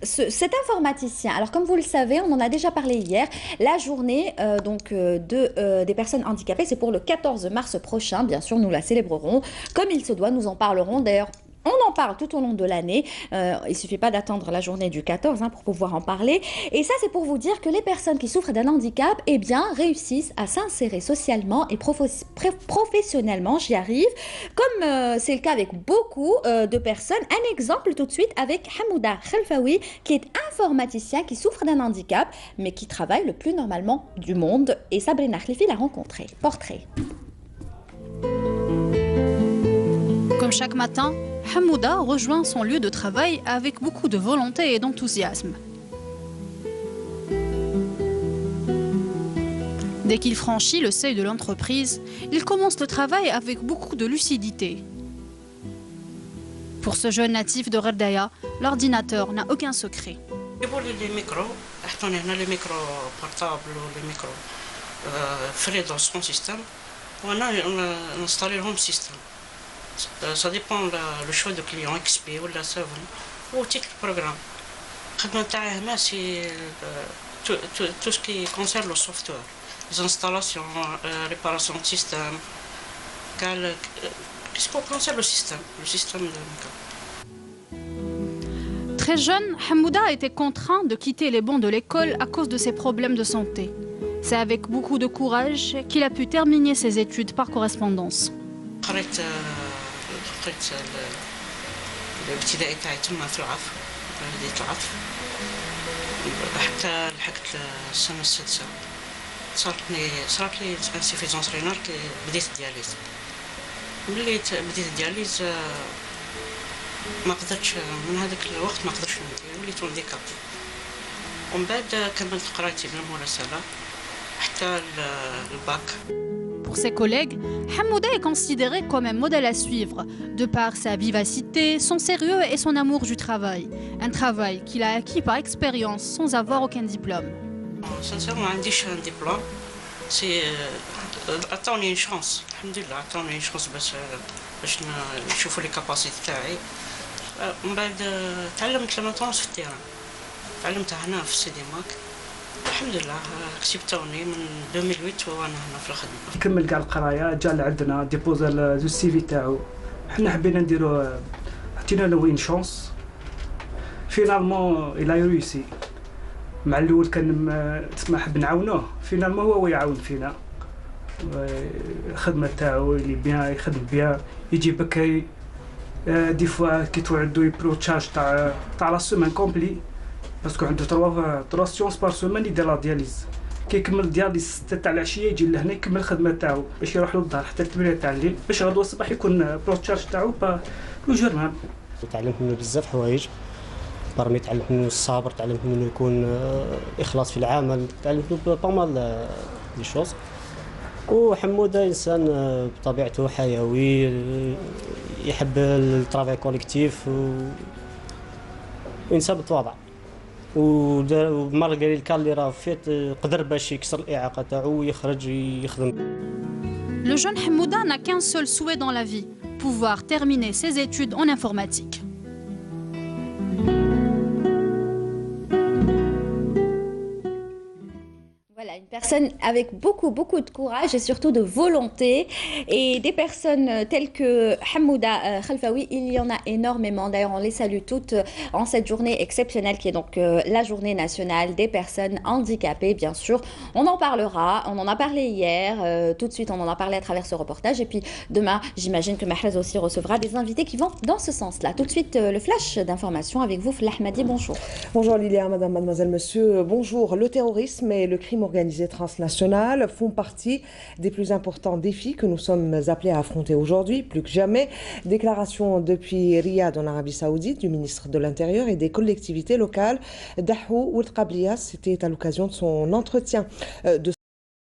cet informaticien, alors comme vous le savez, on en a déjà parlé hier, la journée des personnes handicapées, c'est pour le 14 mars prochain. Bien sûr, nous la célébrerons comme il se doit. Nous en parlerons d'ailleurs. On en parle tout au long de l'année. Il ne suffit pas d'attendre la journée du 14 pour pouvoir en parler. Et ça, c'est pour vous dire que les personnes qui souffrent d'un handicap, eh bien, réussissent à s'insérer socialement et professionnellement. J'y arrive. Comme c'est le cas avec beaucoup de personnes. Un exemple tout de suite avec Hamouda Khelfaoui, qui est informaticien, qui souffre d'un handicap, mais qui travaille le plus normalement du monde. Et Sabrina Khlifi l'a rencontré. Portrait. Comme chaque matin, Hamouda rejoint son lieu de travail avec beaucoup de volonté et d'enthousiasme. Dès qu'il franchit le seuil de l'entreprise, il commence le travail avec beaucoup de lucidité. Pour ce jeune natif de Gherdaïa, l'ordinateur n'a aucun secret. Les micros, les micros portables, les micros frais dans son système, on a installé le home system. Ça dépend le choix du client, XP ou la 7 ou titre programme. C'est tout ce qui concerne le software, les installations, réparation de système, qu'est-ce qu'on concerne le système de micro. Très jeune, Hamouda a été contraint de quitter les bancs de l'école à cause de ses problèmes de santé. C'est avec beaucoup de courage qu'il a pu terminer ses études par correspondance. قريت الابتدائي تاعي تما في العطف، بديت العطف حتى لحقت السنة السادسة. صارت لي انسيفيزونس رينال كي بديت الدياليز. ملي بديت الدياليز ما قدرتش من هذاك الوقت ما قدرتش ندير، وليت هانديكابي. ومن بعد كملت قرايتي بالمراسلة حتى الباك. Pour ses collègues, Hamouda est considéré comme un modèle à suivre, de par sa vivacité, son sérieux et son amour du travail. Un travail qu'il a acquis par expérience sans avoir aucun diplôme. Sincèrement, ما عنديش un diplôme. C'est عطاوني une chance. الحمد لله عطاوني une chance باش نشوفوا لي كاباسيتي تاعي. ومن بعد تعلمت لما طونس في التيران. تعلمتها هنا في سيدي ماك. الحمد لله كسبتوني من 2008 وانا هنا في الخدمه. كمل كاع القرايه، جا لعندنا ديبوزا السي في تاعو، حنا حبينا نديرو، عطينا له وين شونس. فينالمون الى ريوسي. مع الاول كان تسمى حب نعاونوه، فينالمون هو يعاون فينا. الخدمه تاعو اللي بيان، يخدم بيان، يجي بكري. دي فوا كي توعدو يبرو تشارج تاع لا سيمين كومبلي. باسكو عنده 3 سيونس بار سومان يدير لا دياليز. كي يكمل الدياليز 6 تاع العشيه يجي لهنا يكمل الخدمه تاعو باش يروح للدار حتى 8 تاع الليل، باش غدوه الصباح يكون بروتشارج تاعو لو جورنال. تعلمت منه بزاف حوايج، برمي تعلمت منه الصبر، تعلمت منه يكون اخلاص في العمل، تعلمت منه با مال دي شوز. وحموده انسان بطبيعته حيوي، يحب الترافاي كوليكتيف وانسان متواضع. ومره قال لي الكال اللي راه فيت قدر باش يكسر الاعاقه تاعو ويخرج يخدم. Le jeune Hamouda n'a qu'un seul souhait dans la vie, pouvoir terminer ses études en informatique. Voilà, une personne avec beaucoup de courage et surtout de volonté. Et des personnes telles que Hamouda Khelfaoui, il y en a énormément. D'ailleurs, on les salue toutes en cette journée exceptionnelle qui est donc la journée nationale des personnes handicapées, bien sûr. On en parlera, on en a parlé hier. Tout de suite, on en a parlé à travers ce reportage. Et puis demain, j'imagine que Mahrez aussi recevra des invités qui vont dans ce sens-là. Tout de suite, le flash d'information avec vous, Flah Ahmadi. Bonjour. Bonjour Lilia, madame, mademoiselle, monsieur. Bonjour. Le terrorisme et le crime organisé transnational font partie des plus importants défis que nous sommes appelés à affronter aujourd'hui, plus que jamais. Déclaration depuis Riyad en Arabie Saoudite du ministre de l'Intérieur et des collectivités locales, Dahou Ould Qablias. C'était à l'occasion de son entretien de